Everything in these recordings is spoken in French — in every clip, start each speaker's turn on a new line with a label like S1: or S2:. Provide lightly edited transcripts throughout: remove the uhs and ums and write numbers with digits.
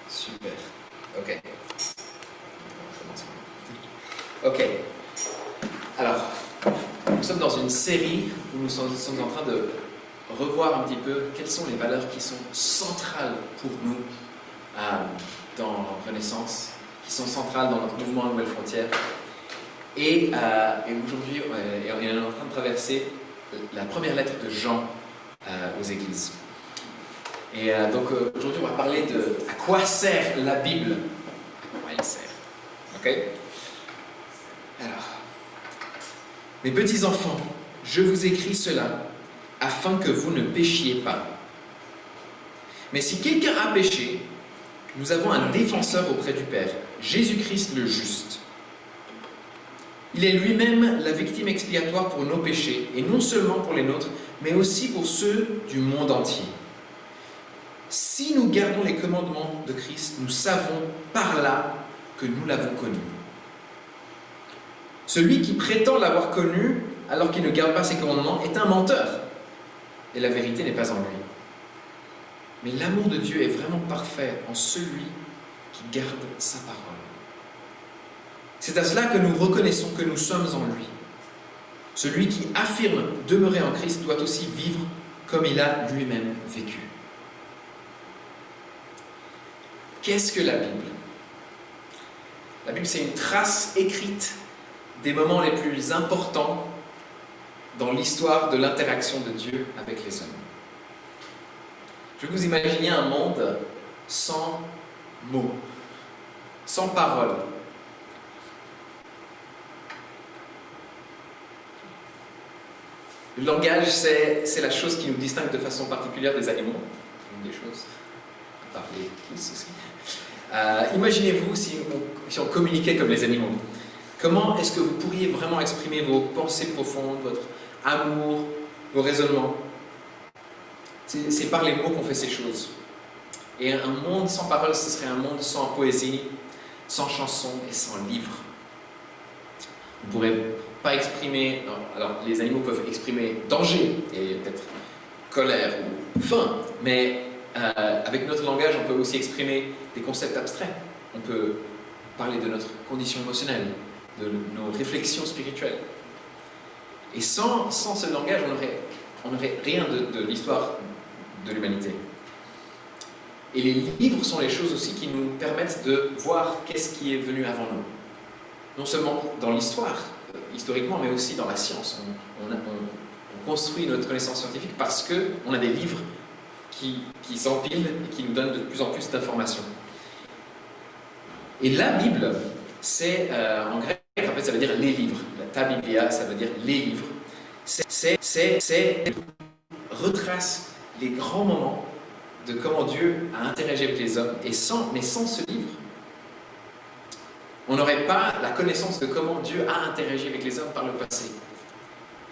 S1: Super. Ok. Ok. Alors, nous sommes dans une série où nous sommes en train de revoir un petit peu quelles sont les valeurs qui sont centrales pour nous dans Renaissance, qui sont centrales dans notre mouvement Nouvelle Frontière. Et aujourd'hui, on est en train de traverser la première lettre de Jean aux églises. Et donc aujourd'hui, on va parler de à quoi sert la Bible. À quoi elle sert. Ok ? Alors, mes petits enfants, je vous écris cela afin que vous ne péchiez pas. Mais si quelqu'un a péché, nous avons un défenseur auprès du Père, Jésus-Christ le juste. Il est lui-même la victime expiatoire pour nos péchés, et non seulement pour les nôtres, mais aussi pour ceux du monde entier. Si nous gardons les commandements de Christ, nous savons par là que nous l'avons connu. Celui qui prétend l'avoir connu alors qu'il ne garde pas ses commandements est un menteur, et la vérité n'est pas en lui. Mais l'amour de Dieu est vraiment parfait en celui qui garde sa parole. C'est à cela que nous reconnaissons que nous sommes en lui. Celui qui affirme demeurer en Christ doit aussi vivre comme il a lui-même vécu. Qu'est-ce que la Bible ? La Bible, c'est une trace écrite des moments les plus importants dans l'histoire de l'interaction de Dieu avec les hommes. Je veux que vous imaginiez un monde sans mots, sans paroles. Le langage, c'est la chose qui nous distingue de façon particulière des animaux. Une des choses. Parler tous aussi. Imaginez-vous si on communiquait comme les animaux. Comment est-ce que vous pourriez vraiment exprimer vos pensées profondes, votre amour, vos raisonnements ? C'est par les mots qu'on fait ces choses. Et un monde sans paroles, ce serait un monde sans poésie, sans chansons et sans livres. On ne pourrait pas exprimer... Alors, les animaux peuvent exprimer danger et peut-être colère ou faim, mais avec notre langage, on peut aussi exprimer des concepts abstraits. On peut parler de notre condition émotionnelle, de nos réflexions spirituelles. Et sans ce langage, on n'aurait rien de l'histoire de l'humanité. Et les livres sont les choses aussi qui nous permettent de voir qu'est-ce qui est venu avant nous. Non seulement dans l'histoire, historiquement, mais aussi dans la science. On construit notre connaissance scientifique parce qu'on a des livres qui s'empilent et qui nous donnent de plus en plus d'informations. Et la Bible, c'est, en grec, en fait, ça veut dire les livres. Ta Biblia, ça veut dire les livres. C'est retrace les grands moments de comment Dieu a interagi avec les hommes. Mais sans ce livre, on n'aurait pas la connaissance de comment Dieu a interagi avec les hommes par le passé.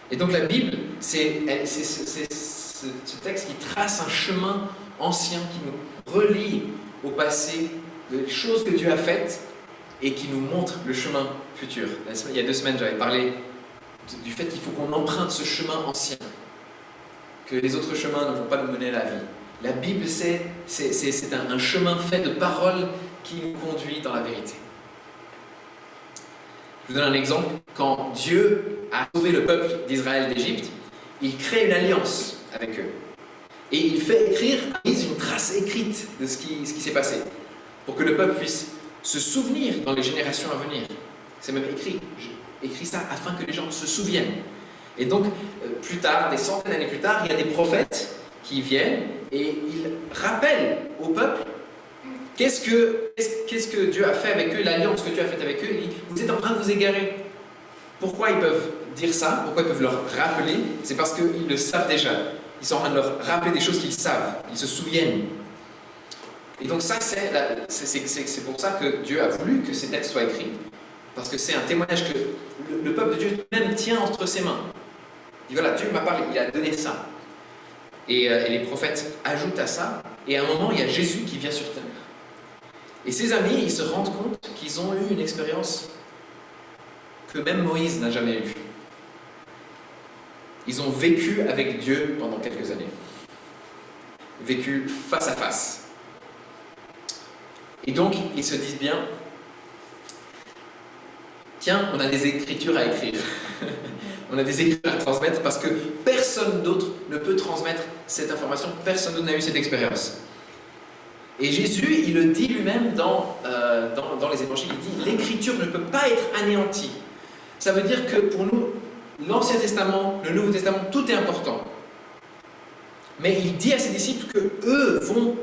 S1: Et donc la Bible, c'est ce texte qui trace un chemin ancien, qui nous relie au passé, des choses que Dieu a faites et qui nous montre le chemin futur. Il y a 2 semaines, j'avais parlé du fait qu'il faut qu'on emprunte ce chemin ancien, que les autres chemins ne vont pas nous mener à la vie. La Bible, c'est un chemin fait de paroles qui nous conduit dans la vérité. Je vous donne un exemple. Quand Dieu a sauvé le peuple d'Israël d'Égypte, il crée une alliance avec eux. Et il fait écrire une trace écrite de ce qui s'est passé, pour que le peuple puisse se souvenir dans les générations à venir. C'est même écrit. J'écris ça afin que les gens se souviennent. Et donc, plus tard, des centaines d'années plus tard, il y a des prophètes qui viennent et ils rappellent au peuple qu'est-ce que Dieu a fait avec eux, l'alliance que Dieu a faite avec eux. Vous êtes en train de vous égarer. Pourquoi ils peuvent dire ça? Pourquoi ils peuvent leur rappeler? C'est parce qu'ils le savent déjà. Ils sont en train de leur rappeler des choses qu'ils savent. Ils se souviennent. Et donc ça, c'est pour ça que Dieu a voulu que ces textes soient écrits. Parce que c'est un témoignage que le peuple de Dieu même tient entre ses mains. Il dit voilà, Dieu m'a parlé, il a donné ça. Et les prophètes ajoutent à ça. Et à un moment, il y a Jésus qui vient sur terre. Et ses amis, ils se rendent compte qu'ils ont eu une expérience que même Moïse n'a jamais eue. Ils ont vécu avec Dieu pendant quelques années. Vécu face à face. Et donc, ils se disent bien, tiens, on a des écritures à écrire. On a des écritures à transmettre parce que personne d'autre ne peut transmettre cette information, personne d'autre n'a eu cette expérience. Et Jésus, il le dit lui-même dans les évangiles, il dit « L'écriture ne peut pas être anéantie ». Ça veut dire que pour nous, l'Ancien Testament, le Nouveau Testament, tout est important. Mais il dit à ses disciples qu'eux vont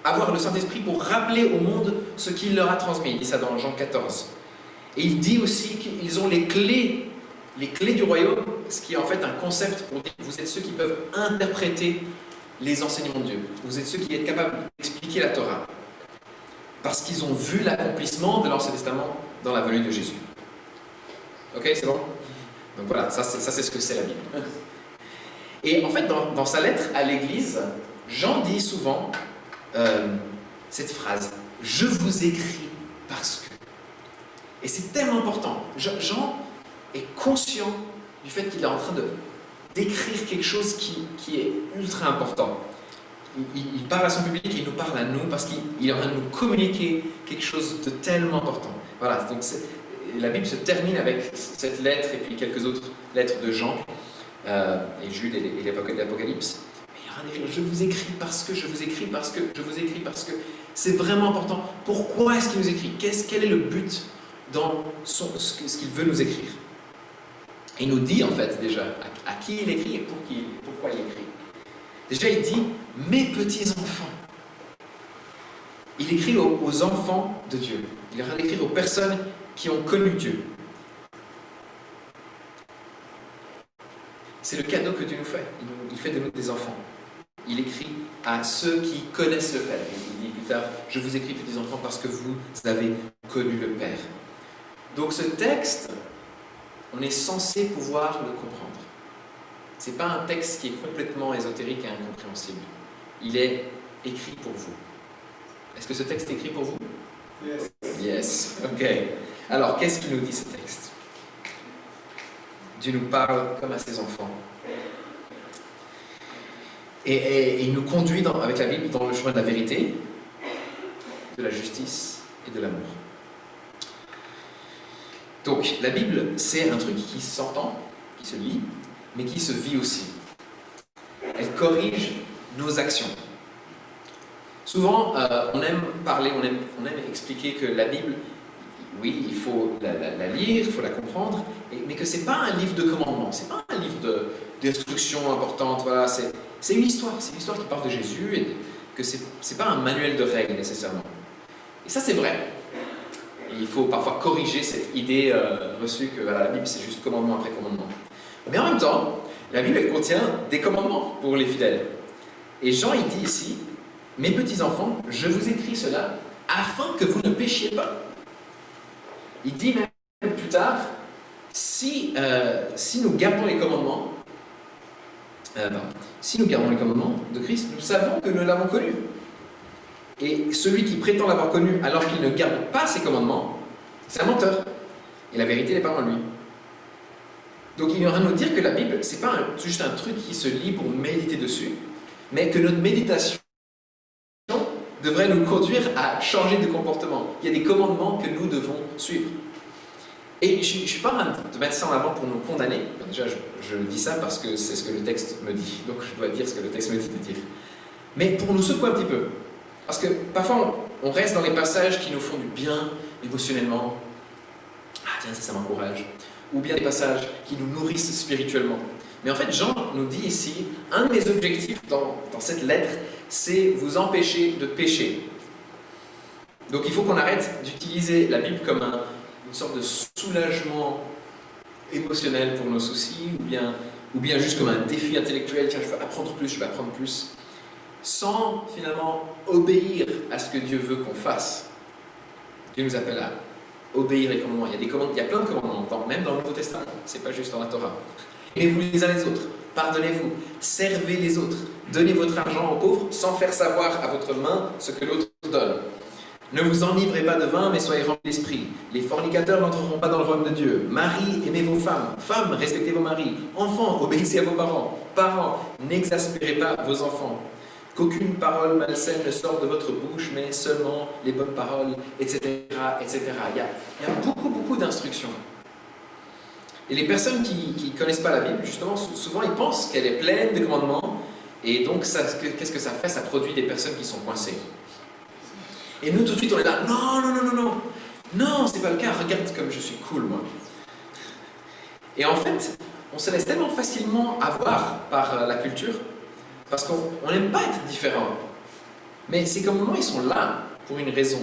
S1: avoir le Saint-Esprit pour rappeler au monde ce qu'il leur a transmis. Il dit ça dans Jean 14. Et il dit aussi qu'ils ont les clés du royaume, ce qui est en fait un concept pour dire que vous êtes ceux qui peuvent interpréter les enseignements de Dieu. Vous êtes ceux qui êtes capables d'expliquer la Torah. Parce qu'ils ont vu l'accomplissement de l'Ancien Testament dans la venue de Jésus. Ok, c'est bon? Donc voilà, ça c'est ce que c'est la Bible. Et en fait, dans sa lettre à l'Église, Jean dit souvent cette phrase « Je vous écris parce que ». Et c'est tellement important. Jean est conscient du fait qu'il est en train d'écrire quelque chose qui est ultra important. Il parle à son public et il nous parle à nous parce qu'il est en train de nous communiquer quelque chose de tellement important. Voilà, donc la Bible se termine avec cette lettre et puis quelques autres lettres de Jean et Jude et l'Apocalypse. Je vous écris parce que je vous écris parce que je vous écris parce que c'est vraiment important. Pourquoi est-ce qu'il nous écrit? Quel est le but dans ce qu'il veut nous écrire? Il nous dit en fait déjà à qui il écrit et pourquoi il écrit. Déjà il dit « mes petits-enfants ». Il écrit aux enfants de Dieu. Il est en train d'écrire aux personnes qui ont connu Dieu. C'est le cadeau que Dieu nous fait. Il fait de nous des enfants. Il écrit à ceux qui connaissent le Père. Il dit plus tard, je vous écris petits enfants parce que vous avez connu le Père. Donc ce texte, on est censé pouvoir le comprendre. Ce n'est pas un texte qui est complètement ésotérique et incompréhensible. Il est écrit pour vous. Est-ce que ce texte est écrit pour vous?
S2: Yes.
S1: Yes, ok. Alors, qu'est-ce qu'il nous dit ce texte? Dieu nous parle comme à ses enfants. Et il nous conduit avec la Bible dans le chemin de la vérité, de la justice et de l'amour. Donc, la Bible, c'est un truc qui s'entend, qui se lit, mais qui se vit aussi. Elle corrige nos actions. Souvent, on aime parler, on aime expliquer que la Bible, oui, il faut la lire, il faut la comprendre, mais que ce n'est pas un livre de commandements, ce n'est pas un livre d'instructions importantes, voilà, c'est une histoire qui parle de Jésus et que ce n'est pas un manuel de règles nécessairement. Et ça, c'est vrai. Et il faut parfois corriger cette idée reçue que voilà, la Bible, c'est juste commandement après commandement. Mais en même temps, la Bible, elle contient des commandements pour les fidèles. Et Jean, il dit ici, « Mes petits-enfants, je vous écris cela afin que vous ne péchiez pas. » Il dit même plus tard, si nous gardons les commandements, de Christ, nous savons que nous l'avons connu. Et celui qui prétend l'avoir connu alors qu'il ne garde pas ses commandements, c'est un menteur. Et la vérité n'est pas en lui. Donc il est en train de nous dire que la Bible, ce n'est pas juste un truc qui se lit pour méditer dessus, mais que notre méditation devrait nous conduire à changer de comportement. Il y a des commandements que nous devons suivre. Et je ne suis pas en train de mettre ça en avant pour nous condamner. Déjà, je dis ça parce que c'est ce que le texte me dit. Donc je dois dire ce que le texte me dit de dire. Mais pour nous secouer un petit peu. Parce que parfois, on reste dans les passages qui nous font du bien émotionnellement. Ah tiens, ça m'encourage. Ou bien des passages qui nous nourrissent spirituellement. Mais en fait, Jean nous dit ici, un de mes objectifs dans cette lettre, c'est vous empêcher de pécher. Donc il faut qu'on arrête d'utiliser la Bible comme une sorte de soulagement émotionnel pour nos soucis, ou bien juste comme un défi intellectuel, tiens, je veux apprendre plus, je vais apprendre plus, sans finalement obéir à ce que Dieu veut qu'on fasse. Dieu nous appelle à obéir les commandements. Il y a plein de commandements, même dans le Nouveau Testament, c'est pas juste dans la Torah. Aimez-vous les uns les autres, pardonnez-vous, servez les autres, donnez votre argent aux pauvres sans faire savoir à votre main ce que l'autre donne. Ne vous enivrez pas de vin, mais soyez remplis d'esprit. Les fornicateurs n'entreront pas dans le royaume de Dieu. Maris, aimez vos femmes. Femmes, respectez vos maris. Enfants, obéissez à vos parents. Parents, n'exaspérez pas vos enfants. qu'aucune parole malsaine ne sorte de votre bouche, mais seulement les bonnes paroles, etc. etc. Il y a beaucoup, beaucoup d'instructions. Et les personnes qui ne connaissent pas la Bible, justement, souvent ils pensent qu'elle est pleine de commandements, et donc qu'est-ce que ça fait? Ça produit des personnes qui sont coincées. Et nous, tout de suite, on est là, non, non, non, non, non, non, c'est pas le cas, regarde comme je suis cool, moi. Et en fait, on se laisse tellement facilement avoir par la culture, parce qu'on n'aime pas être différent. Mais ces commandements, ils sont là pour une raison.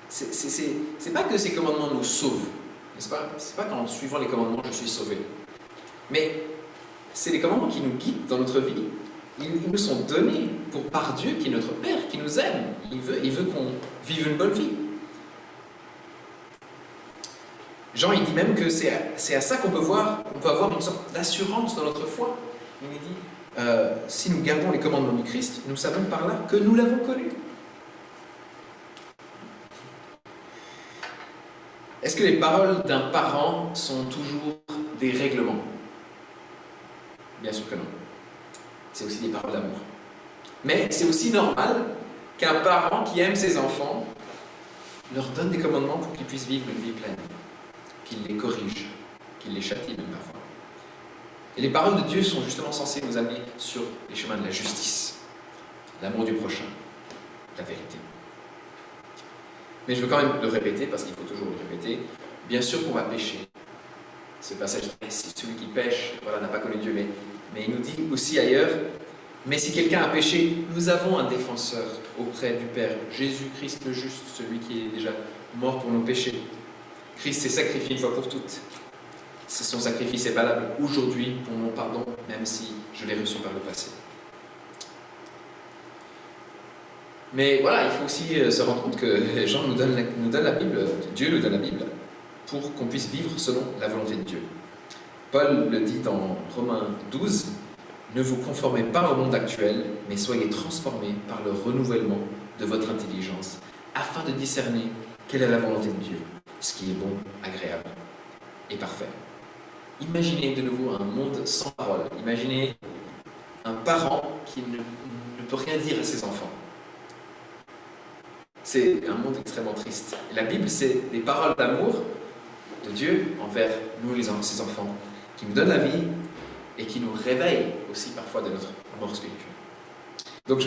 S1: C'est pas que ces commandements nous sauvent, n'est-ce pas? C'est pas qu'en suivant les commandements, je suis sauvé. Mais c'est les commandements qui nous guident dans notre vie. Ils nous sont donnés par Dieu, qui est notre Père, qui nous aime. Il veut qu'on vive une bonne vie. Jean, il dit même que c'est à ça qu'on peut avoir une sorte d'assurance dans notre foi. Il nous dit, si nous gardons les commandements du Christ, nous savons par là que nous l'avons connu. Est-ce que les paroles d'un parent sont toujours des règlements? Bien sûr que non. C'est aussi des paroles d'amour. Mais c'est aussi normal qu'un parent qui aime ses enfants leur donne des commandements pour qu'ils puissent vivre une vie pleine, qu'il les corrige, qu'il les châtie même parfois. Et les paroles de Dieu sont justement censées nous amener sur les chemins de la justice, l'amour du prochain, la vérité. Mais je veux quand même le répéter, parce qu'il faut toujours le répéter. Bien sûr qu'on va pécher. Ce passage, c'est celui qui pêche, voilà, n'a pas connu Dieu, mais il nous dit aussi ailleurs, mais si quelqu'un a péché, nous avons un défenseur auprès du Père, Jésus-Christ le juste, celui qui est déjà mort pour nos péchés. Christ s'est sacrifié une fois pour toutes. Son sacrifice est valable aujourd'hui pour mon pardon, même si je l'ai reçu par le passé. Mais voilà, il faut aussi se rendre compte que Jean nous donne la Bible, Dieu nous donne la Bible, pour qu'on puisse vivre selon la volonté de Dieu. Paul le dit dans Romains 12, « Ne vous conformez pas au monde actuel, mais soyez transformés par le renouvellement de votre intelligence, afin de discerner quelle est la volonté de Dieu, ce qui est bon, agréable et parfait. » Imaginez de nouveau un monde sans parole. Imaginez un parent qui ne peut rien dire à ses enfants. C'est un monde extrêmement triste. Et la Bible, c'est des paroles d'amour de Dieu envers nous, ses enfants, qui nous donnent la vie et qui nous réveillent aussi parfois de notre mort spirituelle. Donc,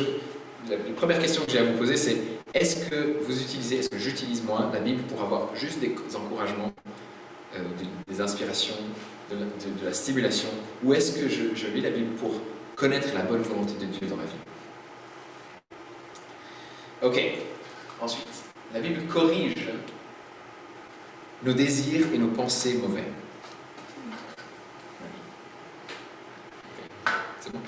S1: la première question que j'ai à vous poser, c'est est-ce que j'utilise moi la Bible pour avoir juste des encouragements, des inspirations, de la stimulation, ou est-ce que je lis la Bible pour connaître la bonne volonté de Dieu dans ma vie? Ok. Ensuite, la Bible corrige nos désirs et nos pensées mauvais. C'est bon?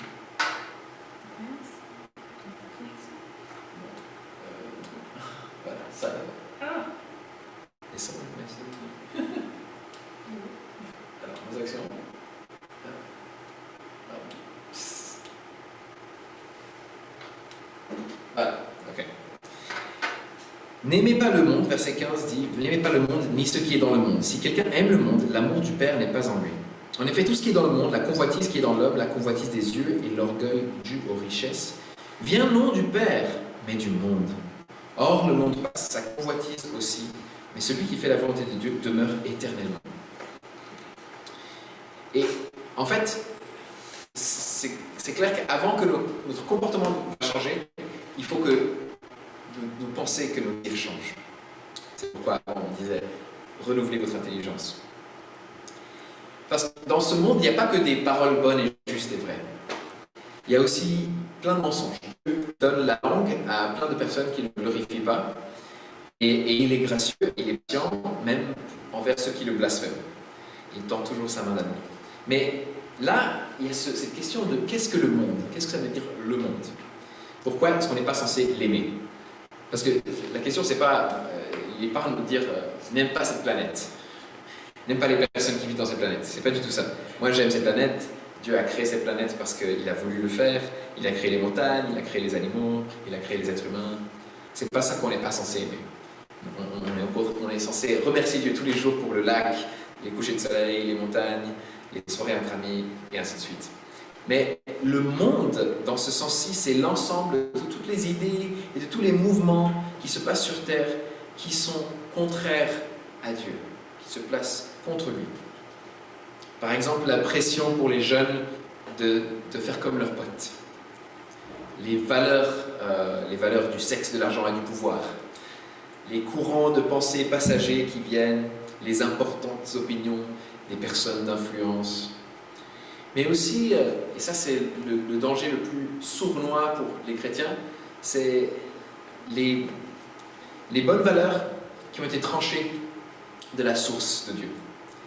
S1: Voilà, ça. Et ça, merci. Alors, nos actions. Voilà, ok. N'aimez pas le monde, verset 15 dit, n'aimez pas le monde ni ce qui est dans le monde. Si quelqu'un aime le monde, l'amour du Père n'est pas en lui. En effet, tout ce qui est dans le monde, la convoitise qui est dans l'homme, la convoitise des yeux et l'orgueil dû aux richesses, vient non du Père, mais du monde. Or, le monde passe, sa convoitise aussi, mais celui qui fait la volonté de Dieu demeure éternellement. Et en fait, c'est clair qu'avant que notre comportement va changer, il faut que nous pensions que nos dires changent. C'est pourquoi on disait renouvelez votre intelligence. Parce que dans ce monde, il n'y a pas que des paroles bonnes et justes et vraies. Il y a aussi plein de mensonges. Dieu donne la langue à plein de personnes qui ne le glorifient pas. Et il est gracieux, il est patient, même envers ceux qui le blasphèment. Il tend toujours sa main d'amour. Mais là, il y a cette question de qu'est-ce que le monde? Qu'est-ce que ça veut dire le monde? Pourquoi est-ce qu'on n'est pas censé l'aimer? Parce que la question, c'est pas, il n'est pas de nous dire n'aime pas cette planète, n'aime pas les personnes qui vivent dans cette planète. C'est pas du tout ça. Moi, j'aime cette planète. Dieu a créé cette planète parce qu'il a voulu le faire. Il a créé les montagnes, il a créé les animaux, il a créé les êtres humains. C'est pas ça qu'on n'est pas censé aimer. On est censé remercier Dieu tous les jours pour le lac, les couchers de soleil, les montagnes, les soirées entre amis, et ainsi de suite. Mais le monde, dans ce sens-ci, c'est l'ensemble de toutes les idées et de tous les mouvements qui se passent sur Terre, qui sont contraires à Dieu, qui se placent contre lui. Par exemple, la pression pour les jeunes de faire comme leurs potes. Les valeurs du sexe, de l'argent et du pouvoir. Les courants de pensée passagers qui viennent, les importantes opinions des personnes d'influence. Mais aussi, et ça c'est le danger le plus sournois pour les chrétiens, c'est les bonnes valeurs qui ont été tranchées de la source de Dieu.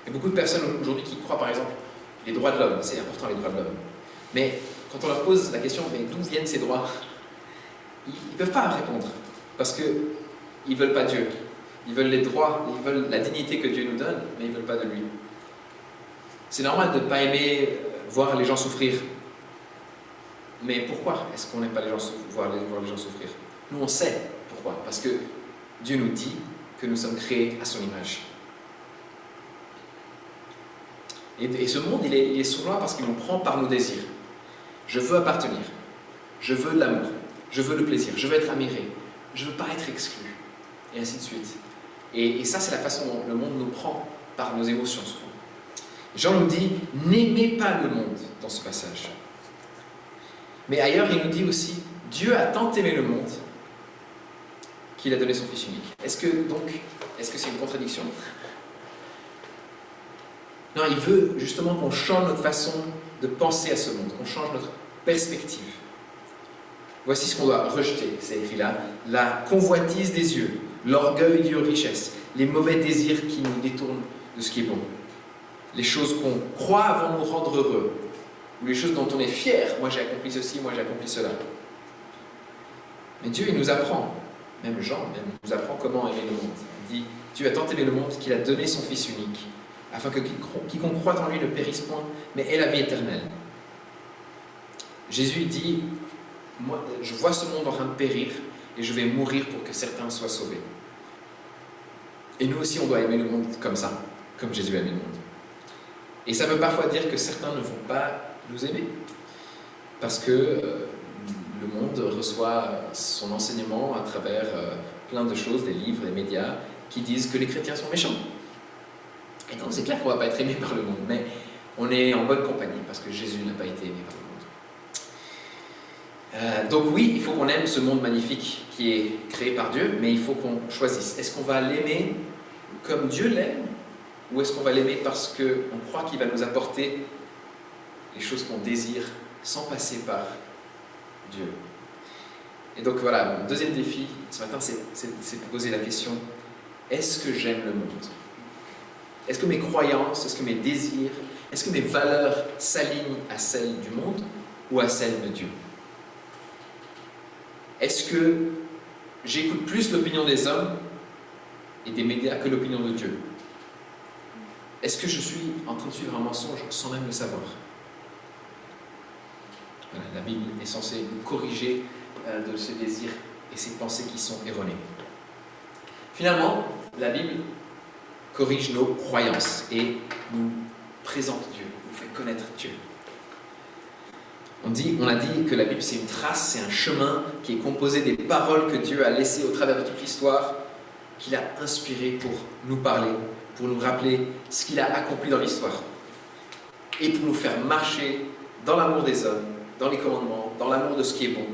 S1: Il y a beaucoup de personnes aujourd'hui qui croient par exemple les droits de l'homme, c'est important les droits de l'homme. Mais quand on leur pose la question, mais d'où viennent ces droits? Ils ne peuvent pas répondre, parce qu'ils ne veulent pas Dieu. Ils veulent les droits, ils veulent la dignité que Dieu nous donne, mais ils ne veulent pas de lui. C'est normal de ne pas aimer voir les gens souffrir. Mais pourquoi est-ce qu'on n'aime pas voir les gens souffrir? Nous, on sait pourquoi. Parce que Dieu nous dit que nous sommes créés à son image. Et ce monde, il est sournois parce qu'il nous prend par nos désirs. Je veux appartenir. Je veux l'amour. Je veux le plaisir. Je veux être admiré. Je ne veux pas être exclu. Et ainsi de suite. Et ça, c'est la façon dont le monde nous prend par nos émotions, souvent. Jean nous dit, n'aimez pas le monde dans ce passage. Mais ailleurs, il nous dit aussi, Dieu a tant aimé le monde qu'il a donné son Fils unique. Est-ce que c'est une contradiction? Non, il veut justement qu'on change notre façon de penser à ce monde, qu'on change notre perspective. Voici ce qu'on doit rejeter, c'est écrit là, la convoitise des yeux, l'orgueil des richesses, les mauvais désirs qui nous détournent de ce qui est bon. Les choses qu'on croit vont nous rendre heureux, ou les choses dont on est fier. Moi j'ai accompli ceci, moi j'ai accompli cela. Mais Dieu, il nous apprend, même Jean, nous apprend comment aimer le monde. Il dit, Dieu a tant aimé le monde qu'il a donné son Fils unique, afin que quiconque croit en lui ne périsse point, mais ait la vie éternelle. Jésus dit, moi, je vois ce monde en train de périr, et je vais mourir pour que certains soient sauvés. Et nous aussi, on doit aimer le monde comme ça, comme Jésus a aimé le monde. Et ça veut parfois dire que certains ne vont pas nous aimer, parce que le monde reçoit son enseignement à travers plein de choses, des livres, des médias, qui disent que les chrétiens sont méchants. Et donc c'est clair qu'on ne va pas être aimé par le monde, mais on est en bonne compagnie, parce que Jésus n'a pas été aimé par le monde. Donc oui, il faut qu'on aime ce monde magnifique qui est créé par Dieu, mais il faut qu'on choisisse. Est-ce qu'on va l'aimer comme Dieu l'aime? Ou est-ce qu'on va l'aimer parce qu'on croit qu'il va nous apporter les choses qu'on désire sans passer par Dieu? Et donc voilà, mon deuxième défi ce matin, c'est de poser la question, est-ce que j'aime le monde? Est-ce que mes croyances, est-ce que mes désirs, est-ce que mes valeurs s'alignent à celles du monde ou à celles de Dieu? Est-ce que j'écoute plus l'opinion des hommes et des médias que l'opinion de Dieu? Est-ce que je suis en train de suivre un mensonge sans même le savoir? Voilà, la Bible est censée nous corriger de ces désirs et ces pensées qui sont erronées. Finalement, la Bible corrige nos croyances et nous présente Dieu, nous fait connaître Dieu. On a dit que la Bible c'est une trace, c'est un chemin qui est composé des paroles que Dieu a laissées au travers de toute l'histoire, qu'il a inspirées pour nous parler, pour nous rappeler ce qu'il a accompli dans l'histoire et pour nous faire marcher dans l'amour des hommes, dans les commandements, dans l'amour de ce qui est bon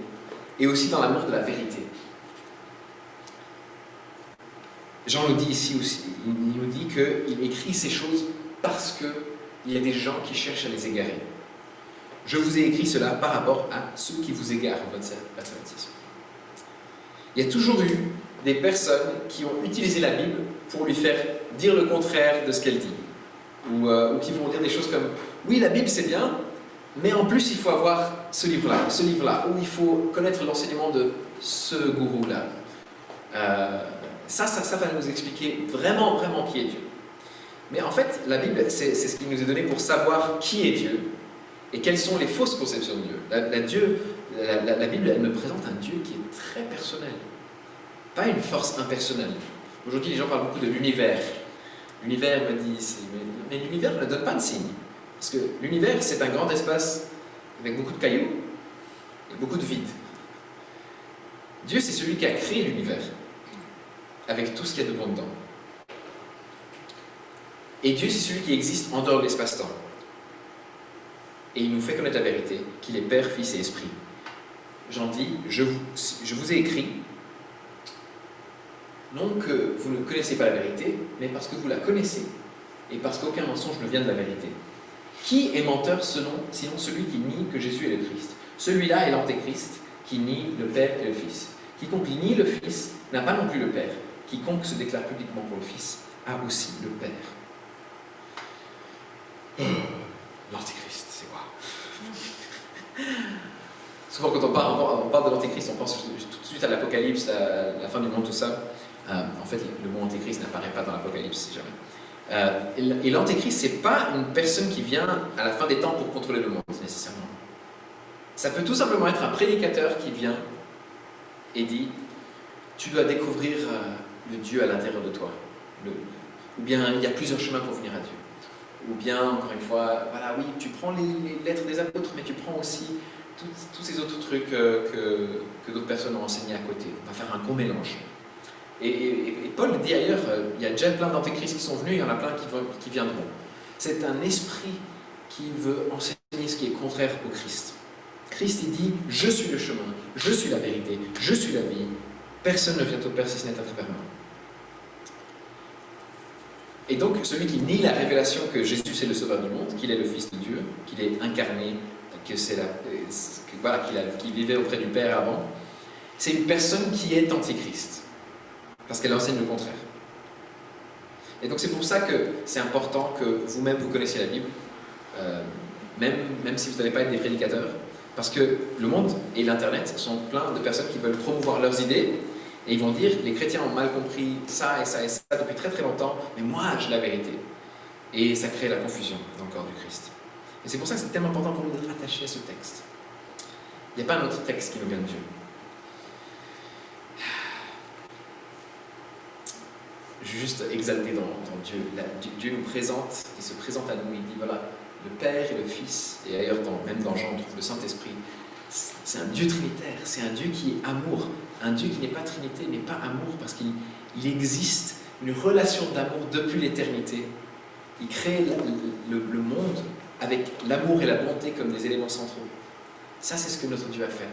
S1: et aussi dans l'amour de la vérité. Jean nous dit ici aussi, il nous dit qu'il écrit ces choses parce qu'il y a des gens qui cherchent à les égarer. Je vous ai écrit cela par rapport à ceux qui vous égarent, votre baptisme. Il y a toujours eu des personnes qui ont utilisé la Bible pour lui faire dire le contraire de ce qu'elle dit. Ou qui vont dire des choses comme « Oui, la Bible c'est bien, mais en plus il faut avoir ce livre-là, ou il faut connaître l'enseignement de ce gourou-là. » Ça va nous expliquer vraiment, vraiment qui est Dieu. Mais en fait, la Bible, c'est ce qui nous est donné pour savoir qui est Dieu et quelles sont les fausses conceptions de Dieu. La Bible, elle me présente un Dieu qui est très personnel, pas une force impersonnelle. Aujourd'hui, les gens parlent beaucoup de l'univers. L'univers me dit, mais l'univers ne donne pas de signe. Parce que l'univers, c'est un grand espace avec beaucoup de cailloux et beaucoup de vide. Dieu, c'est celui qui a créé l'univers, avec tout ce qu'il y a de bon dedans. Et Dieu, c'est celui qui existe en dehors de l'espace-temps. Et il nous fait connaître la vérité, qu'il est Père, Fils et Esprit. J'en dis, je vous ai écrit, non que vous ne connaissez pas la vérité, mais parce que vous la connaissez, et parce qu'aucun mensonge ne vient de la vérité. Qui est menteur sinon celui qui nie que Jésus est le Christ? Celui-là est l'Antéchrist, qui nie le Père et le Fils. Quiconque nie le Fils n'a pas non plus le Père. Quiconque se déclare publiquement pour le Fils a aussi le Père. L'Antéchrist, c'est quoi? Souvent, quand on parle de l'Antéchrist, on pense tout de suite à l'Apocalypse, à la fin du monde, tout ça. En fait, le mot Antéchrist n'apparaît pas dans l'Apocalypse, si jamais. Et l'Antéchrist, c'est pas une personne qui vient à la fin des temps pour contrôler le monde, nécessairement. Ça peut tout simplement être un prédicateur qui vient et dit « Tu dois découvrir le Dieu à l'intérieur de toi. » Ou bien « Il y a plusieurs chemins pour venir à Dieu. » Ou bien, encore une fois, voilà, oui, tu prends les lettres des apôtres, mais tu prends aussi tous ces autres trucs que d'autres personnes ont enseignés à côté. On va faire un gros mélange. Et Paul dit ailleurs, il y a déjà plein d'antéchrists qui sont venus, il y en a plein qui viendront. C'est un esprit qui veut enseigner ce qui est contraire au Christ. Christ, il dit, je suis le chemin, je suis la vérité, je suis la vie. Personne ne vient au Père si ce n'est à travers moi. Et donc, celui qui nie la révélation que Jésus c'est le Sauveur du monde, qu'il est le Fils de Dieu, qu'il est incarné, qu'il vivait auprès du Père avant, c'est une personne qui est antichrist, parce qu'elle enseigne le contraire. Et donc c'est pour ça que c'est important que vous-même vous connaissiez la Bible, même si vous n'allez pas être des prédicateurs, parce que le monde et l'Internet sont pleins de personnes qui veulent promouvoir leurs idées, et ils vont dire, les chrétiens ont mal compris ça et ça et ça depuis très très longtemps, mais moi j'ai la vérité. Et ça crée la confusion dans le corps du Christ. Et c'est pour ça que c'est tellement important pour nous d'être attachés à ce texte. Il n'y a pas un autre texte qui nous vient de Dieu. Je suis juste exalté dans Dieu. Dieu nous présente, il se présente à nous, il dit voilà, le Père et le Fils, et ailleurs même dans Jean on trouve le Saint-Esprit, c'est un Dieu trinitaire, c'est un Dieu qui est amour, un Dieu qui n'est pas Trinité, n'est pas amour, parce qu'il existe une relation d'amour depuis l'éternité. Il crée le monde avec l'amour et la bonté comme des éléments centraux. Ça, c'est ce que notre Dieu a fait.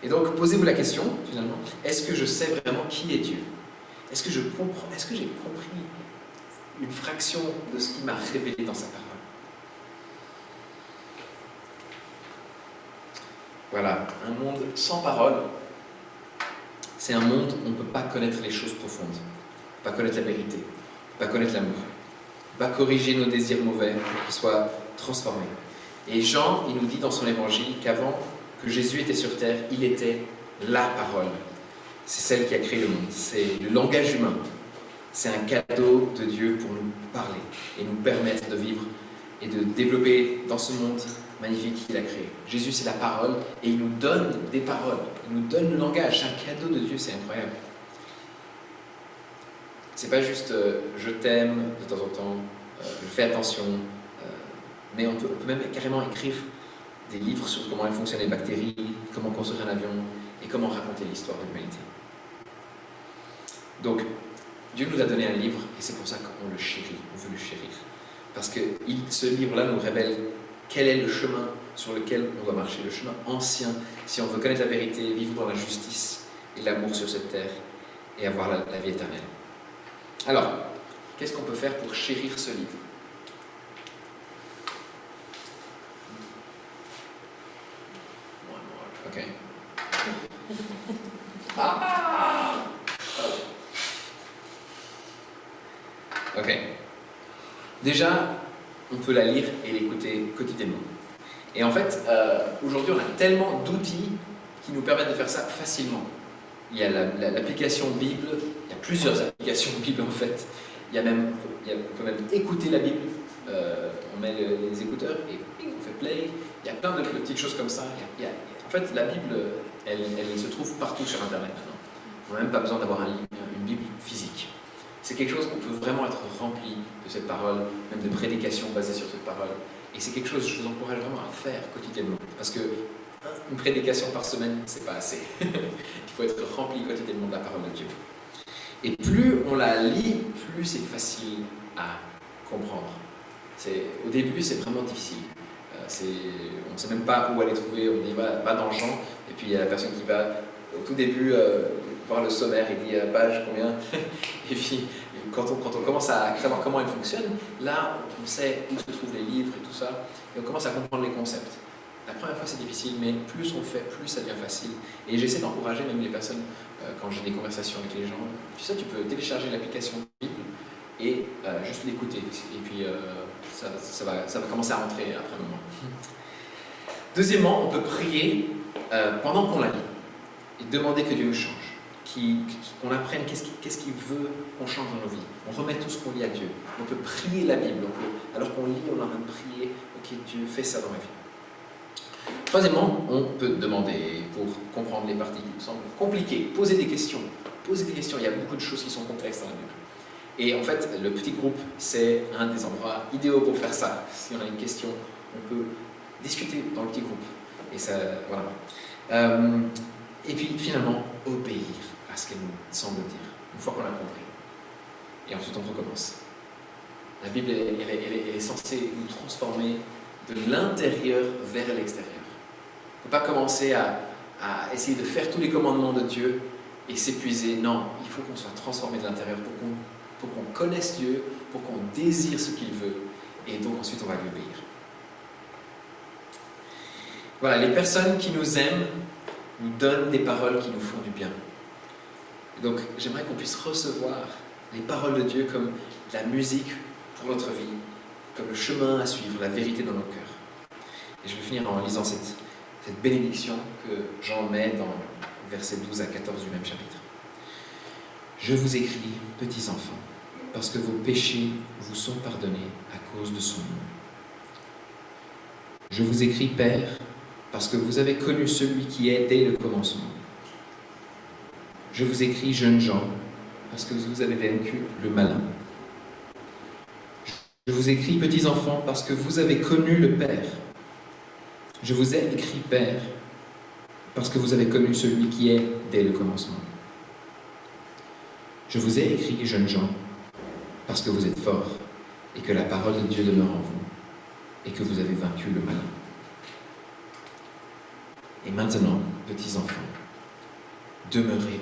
S1: Et donc, posez-vous la question, finalement, est-ce que je sais vraiment qui est Dieu? Est-ce que j'ai compris une fraction de ce qu'il m'a révélé dans sa parole? Voilà, un monde sans parole, c'est un monde où on ne peut pas connaître les choses profondes, on ne peut pas connaître la vérité, on ne peut pas connaître l'amour, on ne peut pas corriger nos désirs mauvais pour qu'ils soient transformés. Et Jean, il nous dit dans son évangile qu'avant que Jésus était sur terre, il était la parole. C'est celle qui a créé le monde, c'est le langage humain. C'est un cadeau de Dieu pour nous parler et nous permettre de vivre et de développer dans ce monde magnifique qu'il a créé. Jésus, c'est la parole et il nous donne des paroles, il nous donne le langage, c'est un cadeau de Dieu, c'est incroyable. C'est pas juste je t'aime de temps en temps, je fais attention, mais on peut même carrément écrire des livres sur comment fonctionnent les bactéries, comment construire un avion et comment raconter l'histoire de l'humanité. Donc, Dieu nous a donné un livre et c'est pour ça qu'on le chérit, on veut le chérir. Parce que ce livre-là nous révèle quel est le chemin sur lequel on doit marcher, le chemin ancien, si on veut connaître la vérité, vivre dans la justice et l'amour sur cette terre et avoir la vie éternelle. Alors, qu'est-ce qu'on peut faire pour chérir ce livre? Ok. Ok. Déjà, on peut la lire et l'écouter quotidiennement. Et en fait, aujourd'hui, on a tellement d'outils qui nous permettent de faire ça facilement. Il y a l'application Bible, il y a plusieurs applications Bible en fait. On peut même écouter la Bible, on met les écouteurs et on fait play. Il y a plein de petites choses comme ça. En fait, la Bible, elle se trouve partout sur Internet maintenant. On n'a même pas besoin d'avoir une Bible physique. C'est quelque chose qu'on peut vraiment être rempli de cette parole, même de prédications basées sur cette parole. Et c'est quelque chose que je vous encourage vraiment à faire quotidiennement. Parce que une prédication par semaine, c'est pas assez. Il faut être rempli quotidiennement de la parole de Dieu. Et plus on la lit, plus c'est facile à comprendre. Au début, c'est vraiment difficile. On ne sait même pas où aller trouver. On dit va dans Jean, et puis il y a la personne qui va au tout début voir le sommaire et dit page combien. Et puis quand on commence à savoir comment elle fonctionne, là on sait où se trouvent les livres et tout ça, et on commence à comprendre les concepts. La première fois c'est difficile, mais plus on le fait, plus ça devient facile. Et j'essaie d'encourager même les personnes quand j'ai des conversations avec les gens. Tu sais, tu peux télécharger l'application Bible et juste l'écouter. Et puis ça va commencer à rentrer après un moment. Deuxièmement, on peut prier pendant qu'on la lit et demander que Dieu nous change, qu'on apprenne qu'est-ce qu'il veut qu'on change dans nos vies. On remet tout ce qu'on lit à Dieu. On peut prier la Bible. Alors qu'on lit, on est en train de prier, ok, Dieu, fais ça dans ma vie. Troisièmement, on peut demander pour comprendre les parties qui nous semblent compliquées, poser des questions. Il y a beaucoup de choses qui sont complexes dans la Bible. Et en fait, le petit groupe, c'est un des endroits idéaux pour faire ça. Si on a une question, on peut discuter dans le petit groupe. Et ça, voilà. Et puis finalement, obéir à ce qu'elle nous semble dire, une fois qu'on l'a compris. Et ensuite, on recommence. La Bible, elle est censée nous transformer de l'intérieur vers l'extérieur. Il ne faut pas commencer à essayer de faire tous les commandements de Dieu et s'épuiser. Non, il faut qu'on soit transformé de l'intérieur pour qu'on connaisse Dieu, pour qu'on désire ce qu'il veut. Et donc ensuite, on va lui obéir. Voilà, les personnes qui nous aiment nous donnent des paroles qui nous font du bien. Et donc, j'aimerais qu'on puisse recevoir les paroles de Dieu comme de la musique pour notre vie, comme le chemin à suivre, la vérité dans nos cœurs. Et je vais finir en lisant cette bénédiction que Jean met dans versets 12 à 14 du même chapitre. Je vous écris, petits enfants, parce que vos péchés vous sont pardonnés à cause de son nom. Je vous écris, Père, parce que vous avez connu celui qui est dès le commencement. Je vous écris, jeunes gens, parce que vous avez vaincu le malin. Je vous écris, petits enfants, parce que vous avez connu le Père. Je vous ai écrit, Père, parce que vous avez connu celui qui est dès le commencement. Je vous ai écrit, jeunes gens, parce que vous êtes forts, et que la parole de Dieu demeure en vous, et que vous avez vaincu le malin. Et maintenant, petits enfants, demeurez en lui.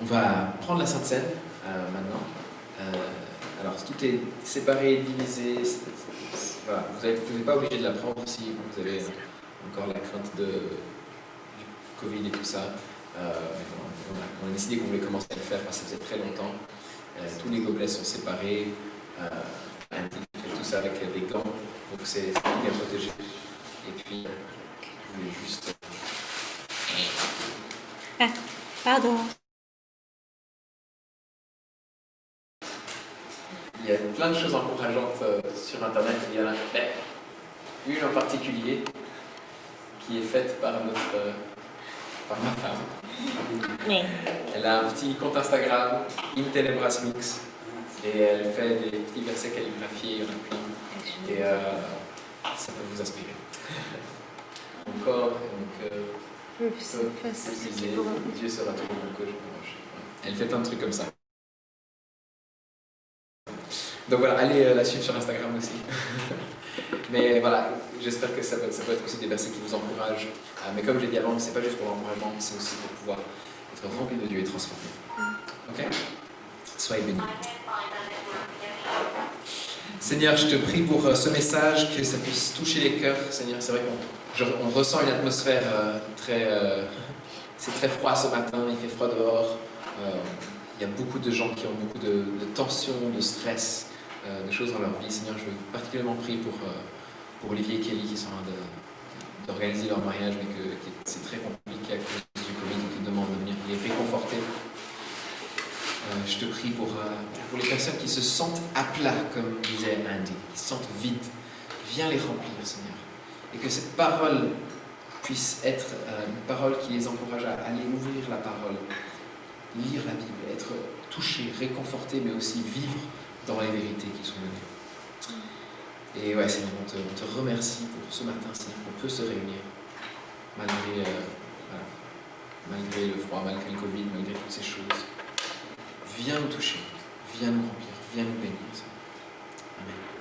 S1: On va prendre la Sainte Seine maintenant. Alors, tout est séparé, divisé. Voilà. Vous n'êtes pas obligé de la prendre si vous avez encore la crainte du Covid et tout ça. On a décidé qu'on voulait commencer à le faire parce que ça faisait très longtemps. Tous les gobelets sont séparés. Tout ça avec des gants. Donc, c'est bien protégé. Et puis, je voulais juste...
S2: Pardon.
S1: Il y a plein de choses encourageantes sur Internet. Il y en a une en particulier qui est faite par ma femme.
S2: Oui.
S1: Elle a un petit compte Instagram, In Tenebras Mix, et elle fait des petits versets calligraphiés, il y en a plein. Et ça peut vous inspirer. Encore, donc, Dieu sera toujours mon coach. Elle fait plein de trucs comme ça. Donc voilà, allez la suivre sur Instagram aussi. Mais voilà, j'espère que ça peut être aussi des versets qui vous encouragent. Mais comme j'ai dit avant, c'est pas juste pour l'encouragement, c'est aussi pour pouvoir être rempli de Dieu et transformé. Ok ? Soyez bénis. Seigneur, je te prie pour ce message, que ça puisse toucher les cœurs. Seigneur, c'est vrai qu'on ressent une atmosphère c'est très froid ce matin, il fait froid dehors. Il y a beaucoup de gens qui ont beaucoup de tensions, de stress, de choses dans leur vie. Seigneur, je veux particulièrement prier pour Olivier et Kelly qui sont en train d'organiser leur mariage, mais que c'est très compliqué à cause du Covid, qui demandent de venir les réconforter. Je te prie pour les personnes qui se sentent à plat, comme disait Andy, qui se sentent vides. Viens les remplir, Seigneur. Et que cette parole puisse être une parole qui les encourage à aller ouvrir la parole, lire la Bible, être touché, réconforté, mais aussi vivre dans les vérités qui sont données. Et ouais, Seigneur, on te remercie pour ce matin, Seigneur, qu'on peut se réunir malgré, voilà, malgré le froid, malgré le Covid, malgré toutes ces choses. Viens nous toucher, viens nous remplir, viens nous bénir, Seigneur. Amen.